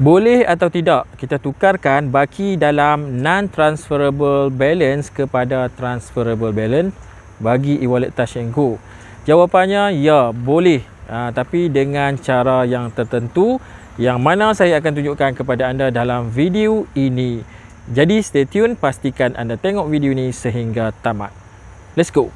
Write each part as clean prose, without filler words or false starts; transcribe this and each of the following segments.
Boleh atau tidak kita tukarkan baki dalam non-transferable balance kepada transferable balance bagi e-wallet Touch 'n Go? Jawapannya ya, boleh. Tapi dengan cara yang tertentu yang mana saya akan tunjukkan kepada anda dalam video ini. Jadi stay tune, pastikan anda tengok video ini sehingga tamat. Let's go.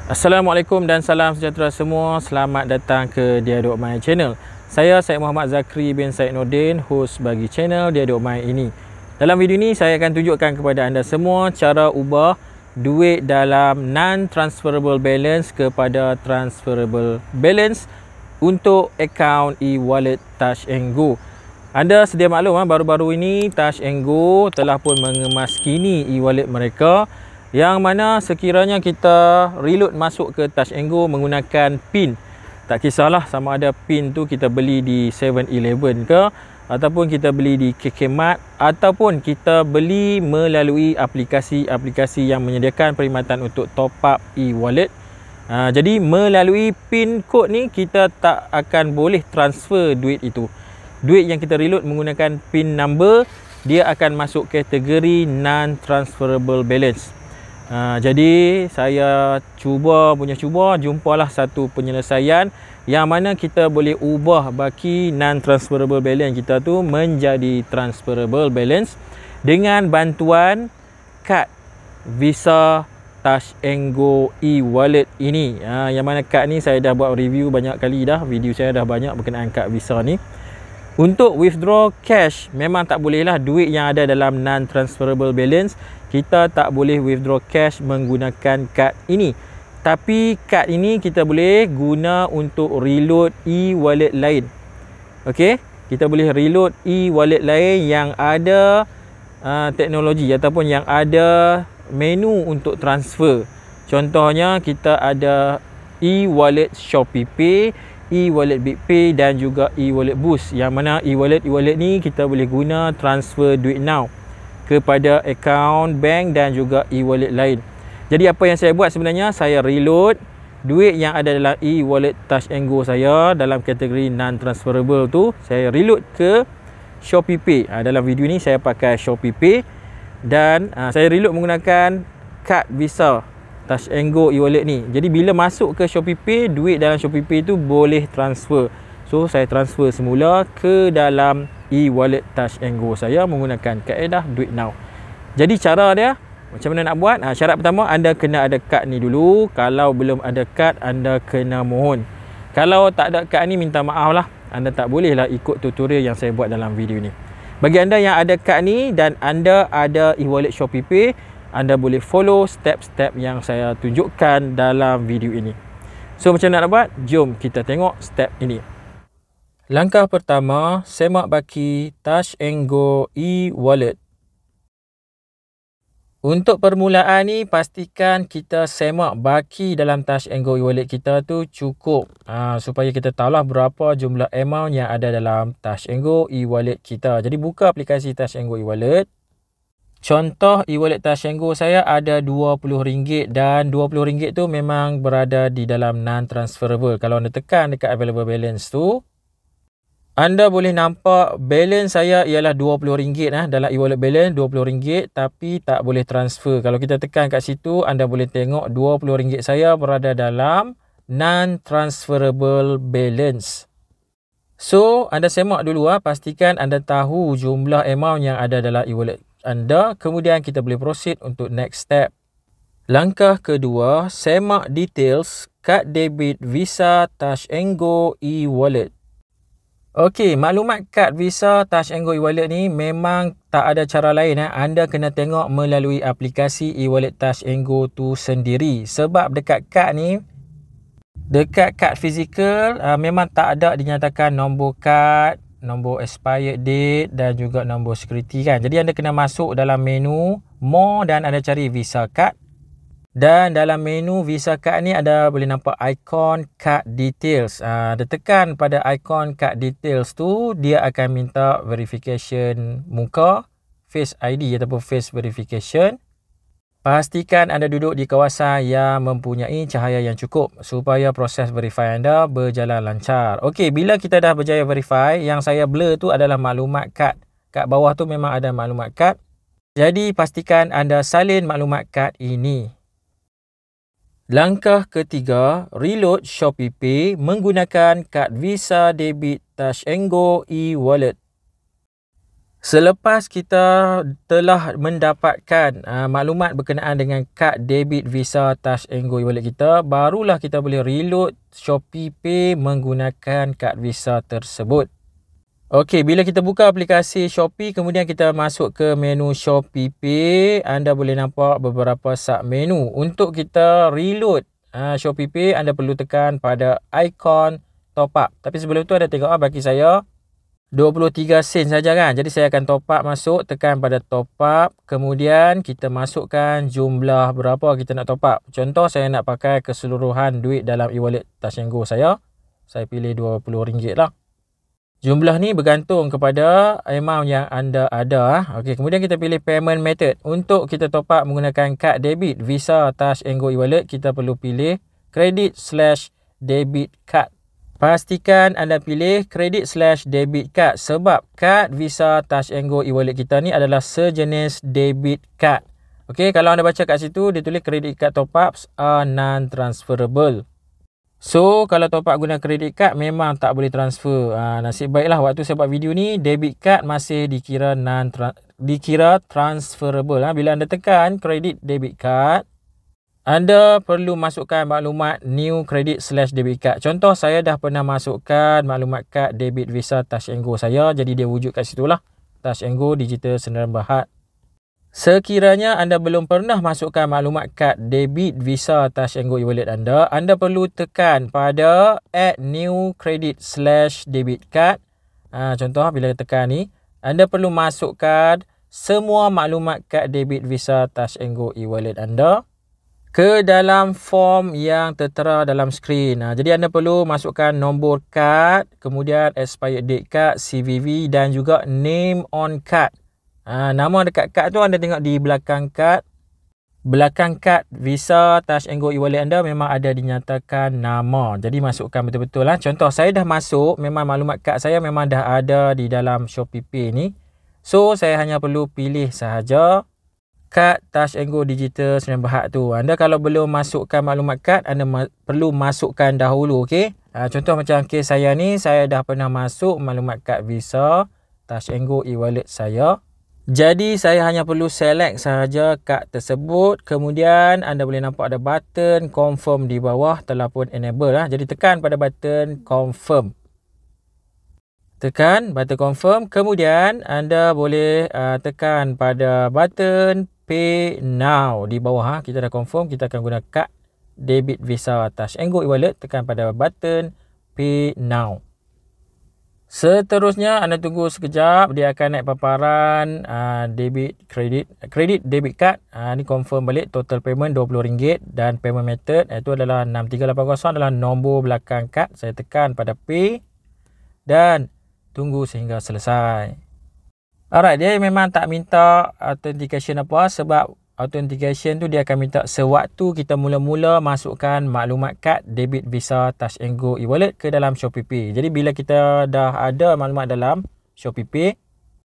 Assalamualaikum dan salam sejahtera semua. Selamat datang ke Diadok My Channel. Saya Syed Muhammad Zakri bin Syed Nordin, host bagi channel Diadok My ini. Dalam video ini saya akan tunjukkan kepada anda semua cara ubah duit dalam non-transferable balance kepada transferable balance untuk akaun e-wallet Touch 'n Go. Anda sedia maklum, baru-baru ini Touch 'n Go telah pun mengemaskini e-wallet mereka, yang mana sekiranya kita reload masuk ke Touch 'n Go menggunakan PIN, tak kisahlah sama ada PIN tu kita beli di 7-Eleven ke, ataupun kita beli di KK Mart, ataupun kita beli melalui aplikasi-aplikasi yang menyediakan perkhidmatan untuk top up e-wallet. Jadi melalui PIN code ni kita tak akan boleh transfer duit itu. Duit yang kita reload menggunakan PIN number, dia akan masuk kategori non-transferable balance. Jadi saya cuba jumpalah satu penyelesaian yang mana kita boleh ubah baki non-transferable balance kita tu menjadi transferable balance dengan bantuan kad Visa Touch 'n Go e-wallet ini. Yang mana kad ni saya dah buat review banyak kali dah, video saya dah banyak berkenaan kad Visa ni. Untuk withdraw cash memang tak boleh lah, duit yang ada dalam non-transferable balance kita tak boleh withdraw cash menggunakan kad ini. Tapi kad ini kita boleh guna untuk reload e-wallet lain. Okey, kita boleh reload e-wallet lain yang ada teknologi ataupun yang ada menu untuk transfer. Contohnya kita ada e-wallet Shopee Pay, e-wallet BigPay dan juga e-wallet Boost, yang mana e-wallet ni kita boleh guna transfer duit now kepada akaun bank dan juga e-wallet lain. Jadi apa yang saya buat sebenarnya, saya reload duit yang ada dalam e-wallet Touch 'n Go saya dalam kategori non-transferable tu, saya reload ke Shopee Pay. Dalam video ni saya pakai Shopee Pay dan saya reload menggunakan kad Visa Touch 'n Go e-wallet ni. Jadi bila masuk ke Shopee Pay, duit dalam Shopee Pay tu boleh transfer. So saya transfer semula ke dalam e-wallet Touch 'n Go saya menggunakan kaedah duit now. Jadi cara dia macam mana nak buat? Syarat pertama, anda kena ada kad ni dulu. Kalau belum ada kad, anda kena mohon. Kalau tak ada kad ni, minta maaf lah, anda tak boleh lah ikut tutorial yang saya buat dalam video ni. Bagi anda yang ada kad ni dan anda ada e-wallet Shopee Pay, anda boleh follow step-step yang saya tunjukkan dalam video ini. So macam mana nak buat? Jom kita tengok step ini. Langkah pertama, semak baki Touch 'n Go e-wallet. Untuk permulaan ni, pastikan kita semak baki dalam Touch 'n Go e-wallet kita tu cukup, supaya kita tahulah berapa jumlah amount yang ada dalam Touch 'n Go e-wallet kita. Jadi buka aplikasi Touch 'n Go e-wallet. Contoh e-wallet Touch 'n Go saya ada RM20 dan RM20 tu memang berada di dalam non-transferable. Kalau anda tekan dekat available balance tu, anda boleh nampak balance saya ialah RM20 dalam e-wallet balance RM20, tapi tak boleh transfer. Kalau kita tekan kat situ, anda boleh tengok RM20 saya berada dalam non-transferable balance. So anda semak dulu, pastikan anda tahu jumlah amount yang ada dalam e-wallet anda. Kemudian kita boleh proceed untuk next step. Langkah kedua, semak details kad debit Visa Touch 'n Go e-wallet. Okey, maklumat kad Visa Touch 'n Go e-wallet ni memang tak ada cara lain. Anda kena tengok melalui aplikasi e-wallet Touch 'n Go tu sendiri. Sebab dekat kad ni, dekat kad fizikal memang tak ada dinyatakan nombor kad, nombor expired date dan juga nombor security kan. Jadi anda kena masuk dalam menu More dan anda cari Visa Card. Dan dalam menu Visa Card ni ada boleh nampak ikon card details. Dia tekan pada ikon card details tu, dia akan minta verification muka, Face ID ataupun face verification. Pastikan anda duduk di kawasan yang mempunyai cahaya yang cukup supaya proses verify anda berjalan lancar. Okey, bila kita dah berjaya verify, yang saya blur tu adalah maklumat kad. Kat bawah tu memang ada maklumat kad. Jadi pastikan anda salin maklumat kad ini. Langkah ketiga, reload Shopee Pay menggunakan kad Visa Debit Touch 'n Go e-wallet. Selepas kita telah mendapatkan maklumat berkenaan dengan kad debit Visa Touch 'n Go e-wallet kita, barulah kita boleh reload Shopee Pay menggunakan kad Visa tersebut. Okey, bila kita buka aplikasi Shopee, kemudian kita masuk ke menu Shopee Pay, anda boleh nampak beberapa sub menu. Untuk kita reload Shopee Pay, anda perlu tekan pada ikon top up. Tapi sebelum tu ada tengok bagi saya 23 sen saja kan. Jadi saya akan top up masuk, tekan pada top up. Kemudian kita masukkan jumlah berapa kita nak top up. Contoh saya nak pakai keseluruhan duit dalam e-wallet Touch 'n Go saya. Saya pilih RM20 lah. Jumlah ni bergantung kepada amount yang anda ada. Okey, kemudian kita pilih payment method. Untuk kita top up menggunakan kad debit Visa Touch 'n Go e-wallet, kita perlu pilih credit/debit card. Pastikan anda pilih credit/debit card sebab kad Visa Touch 'n Go e-wallet kita ni adalah sejenis debit card. Okey, kalau anda baca kat situ dia tulis credit card top ups are non-transferable. So, kalau top up guna credit card memang tak boleh transfer. Nasib baiklah waktu saya buat video ni, debit card masih dikira transferable. Bila anda tekan credit debit card, anda perlu masukkan maklumat new credit/debit card. Contoh, saya dah pernah masukkan maklumat kad debit Visa Touch 'n Go saya. Jadi dia wujud kat situ lah. Touch 'n Go Digital Sdn Bhd. Sekiranya anda belum pernah masukkan maklumat kad debit Visa Touch 'n Go e-wallet anda, anda perlu tekan pada add new credit/debit card. Contoh bila tekan ni, anda perlu masukkan semua maklumat kad debit Visa Touch 'n Go e-wallet anda ke dalam form yang tertera dalam skrin. Jadi anda perlu masukkan nombor kad, kemudian expired date kad, CVV dan juga name on card. Nama dekat kad tu anda tengok di belakang kad. Belakang kad Visa Touch 'n Go e-wallet anda memang ada dinyatakan nama. Jadi masukkan betul-betul lah. Contoh saya dah masuk, memang maklumat kad saya memang dah ada di dalam Shopee Pay ni. So saya hanya perlu pilih sahaja kad Touch 'n Go Digital Sdn Bhd tu. Anda kalau belum masukkan maklumat kad, anda perlu masukkan dahulu, okey? Contoh macam kes saya ni, saya dah pernah masuk maklumat kad Visa Touch 'n Go e-wallet saya. Jadi saya hanya perlu select sahaja kad tersebut. Kemudian anda boleh nampak ada button confirm di bawah telah pun enable lah. Jadi tekan pada button confirm. Tekan button confirm. Kemudian anda boleh tekan pada button pay now di bawah. Kita dah confirm, kita akan guna kad debit Visa Touch 'n Go e-wallet. Tekan pada button pay now. Seterusnya anda tunggu sekejap, dia akan naik paparan debit kredit debit card. Ni confirm balik total payment RM20 dan payment method itu adalah 6380 adalah nombor belakang kad. Saya tekan pada pay dan tunggu sehingga selesai. Alright, dia memang tak minta authentication apa sebab authentication tu dia akan minta sewaktu kita mula-mula masukkan maklumat kad debit Visa Touch 'n Go e-wallet ke dalam Shopee Pay. Jadi bila kita dah ada maklumat dalam Shopee Pay,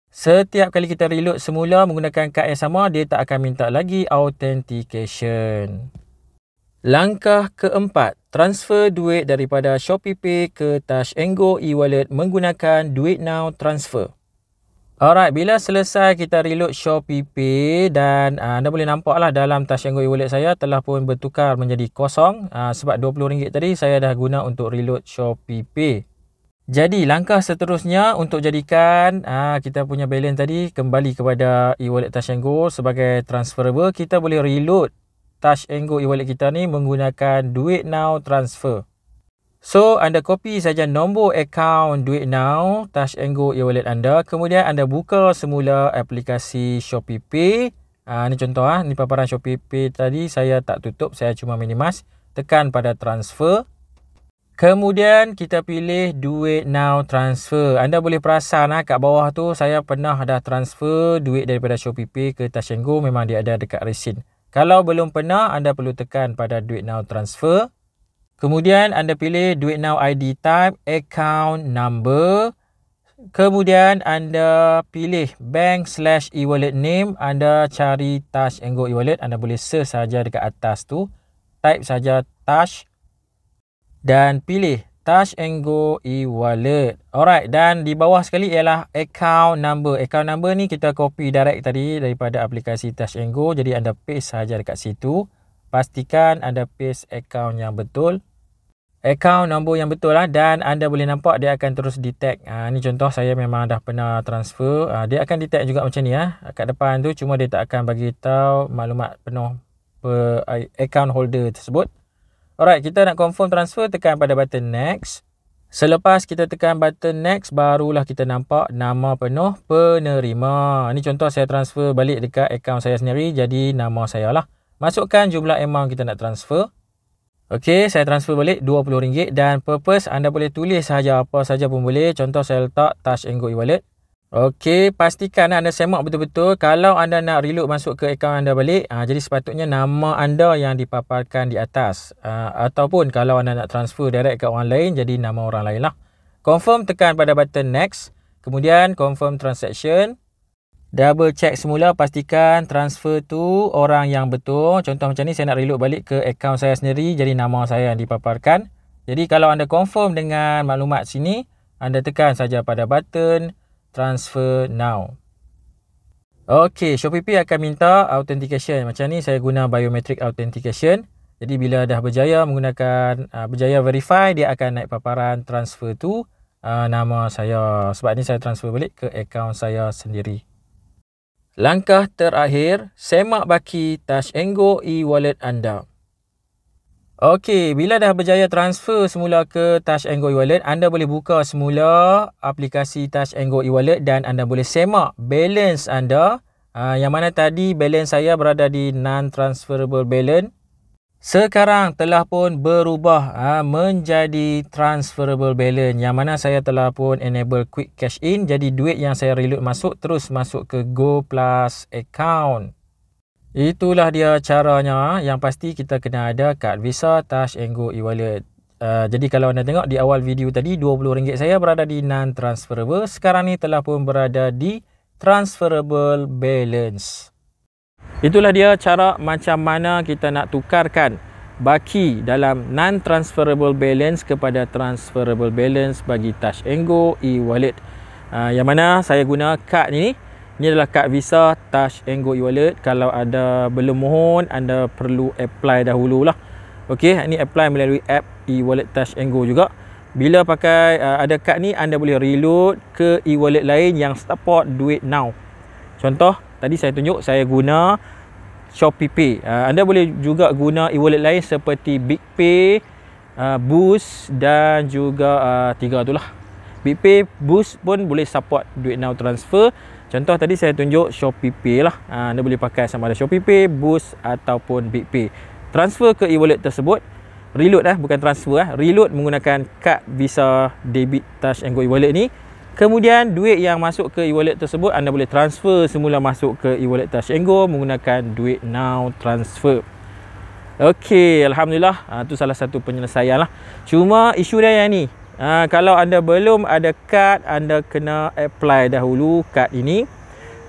setiap kali kita reload semula menggunakan kad yang sama, dia tak akan minta lagi authentication. Langkah keempat, transfer duit daripada Shopee Pay ke Touch 'n Go e-wallet menggunakan Duit Now Transfer. Alright, bila selesai kita reload Shopee Pay dan anda boleh nampak lah dalam Touch 'n Go e-wallet saya telah pun bertukar menjadi kosong sebab RM20 tadi saya dah guna untuk reload Shopee Pay. Jadi langkah seterusnya untuk jadikan kita punya balance tadi kembali kepada e-wallet Touch 'n Go sebagai transferable, kita boleh reload Touch 'n Go e-wallet kita ni menggunakan Duit Now Transfer. So, anda copy saja nombor akaun Duit Now Touch 'n Go e-wallet anda. Kemudian anda buka semula aplikasi Shopee Pay. Ni contoh ni paparan Shopee Pay tadi saya tak tutup, saya cuma minimize. Tekan pada transfer. Kemudian kita pilih Duit Now Transfer. Anda boleh perasan kat bawah tu saya pernah dah transfer duit daripada Shopee Pay ke Touch 'n Go, memang dia ada dekat resin. Kalau belum pernah, anda perlu tekan pada Duit Now Transfer. Kemudian anda pilih Duit Now ID type, account number. Kemudian anda pilih bank/e-wallet name. Anda cari Touch 'n Go e-wallet. Anda boleh search saja dekat atas tu. Type saja Touch dan pilih Touch 'n Go e-wallet. Alright, dan di bawah sekali ialah account number. Account number ni kita copy direct tadi daripada aplikasi Touch 'n Go. Jadi anda paste saja dekat situ. Pastikan anda paste account yang betul. Account nombor yang betul lah, dan anda boleh nampak dia akan terus detect. Ni contoh saya memang dah pernah transfer. Dia akan detect juga macam ni kat depan tu, cuma dia tak akan bagi tahu maklumat penuh per account holder tersebut. Alright, kita nak confirm transfer, tekan pada button next. Selepas kita tekan button next, barulah kita nampak nama penuh penerima. Ni contoh saya transfer balik dekat account saya sendiri, jadi nama saya lah. Masukkan jumlah amount kita nak transfer. Okey, saya transfer balik RM20 dan purpose anda boleh tulis saja apa saja pun boleh. Contoh saya letak Touch 'n Go e-wallet. Okey, pastikan anda semak betul-betul. Kalau anda nak reload masuk ke akaun anda balik, jadi sepatutnya nama anda yang dipaparkan di atas. Ataupun kalau anda nak transfer direct ke orang lain, jadi nama orang lain lah. Confirm, tekan pada button next. Kemudian confirm transaction. Double check semula, pastikan transfer tu orang yang betul. Contoh macam ni, saya nak reload balik ke akaun saya sendiri, jadi nama saya yang dipaparkan. Jadi kalau anda confirm dengan maklumat sini, anda tekan saja pada button transfer now. Okey, Shopee Pay akan minta authentication. Macam ni saya guna biometric authentication. Jadi bila dah berjaya menggunakan berjaya verify, dia akan naik paparan transfer tu nama saya. Sebab ni saya transfer balik ke akaun saya sendiri. Langkah terakhir, semak baki Touch 'n Go e-wallet anda. Okey, bila dah berjaya transfer semula ke Touch 'n Go e-wallet, anda boleh buka semula aplikasi Touch 'n Go e-wallet dan anda boleh semak balance anda. Yang mana tadi balance saya berada di non-transferable balance. Sekarang telah pun berubah menjadi transferable balance, yang mana saya telah pun enable quick cash in. Jadi duit yang saya reload masuk terus masuk ke Go Plus account. Itulah dia caranya. Yang pasti kita kena ada kad Visa Touch 'n Go e-wallet. Jadi kalau anda tengok di awal video tadi, RM20 saya berada di non-transferable. Sekarang ni telah pun berada di transferable balance. Itulah dia cara macam mana kita nak tukarkan baki dalam non-transferable balance kepada transferable balance bagi Touch 'n Go e-wallet. Yang mana saya guna kad ni. Ini adalah kad Visa Touch 'n Go e-wallet. Kalau ada belum mohon, anda perlu apply dahululah. Okey, ini apply melalui app e-wallet Touch 'n Go juga. Bila pakai ada kad ni, anda boleh reload ke e-wallet lain yang support Duit Now. Contoh tadi saya tunjuk, saya guna Shopee Pay. Anda boleh juga guna e-wallet lain seperti BigPay, Boost dan juga 3 tu lah. BigPay, Boost pun boleh support Duit Now transfer. Contoh tadi saya tunjuk Shopee Pay lah. Anda boleh pakai sama ada Shopee Pay, Boost ataupun BigPay. Transfer ke e-wallet tersebut, reload bukan transfer reload menggunakan kad Visa Debit Touch 'n Go e-wallet ni. Kemudian duit yang masuk ke e-wallet tersebut anda boleh transfer semula masuk ke e-wallet Touch 'n Go menggunakan Duit Now transfer. Okey, alhamdulillah, tu salah satu penyelesaian lah. Cuma isu dia yang ni, kalau anda belum ada kad, anda kena apply dahulu kad ini.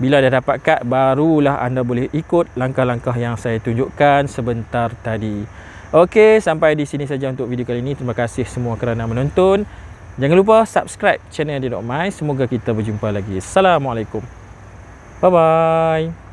Bila dah dapat kad, barulah anda boleh ikut langkah-langkah yang saya tunjukkan sebentar tadi. Okey, sampai di sini saja untuk video kali ini. Terima kasih semua kerana menonton. Jangan lupa subscribe channel Dia.My. Semoga kita berjumpa lagi. Assalamualaikum. Bye-bye.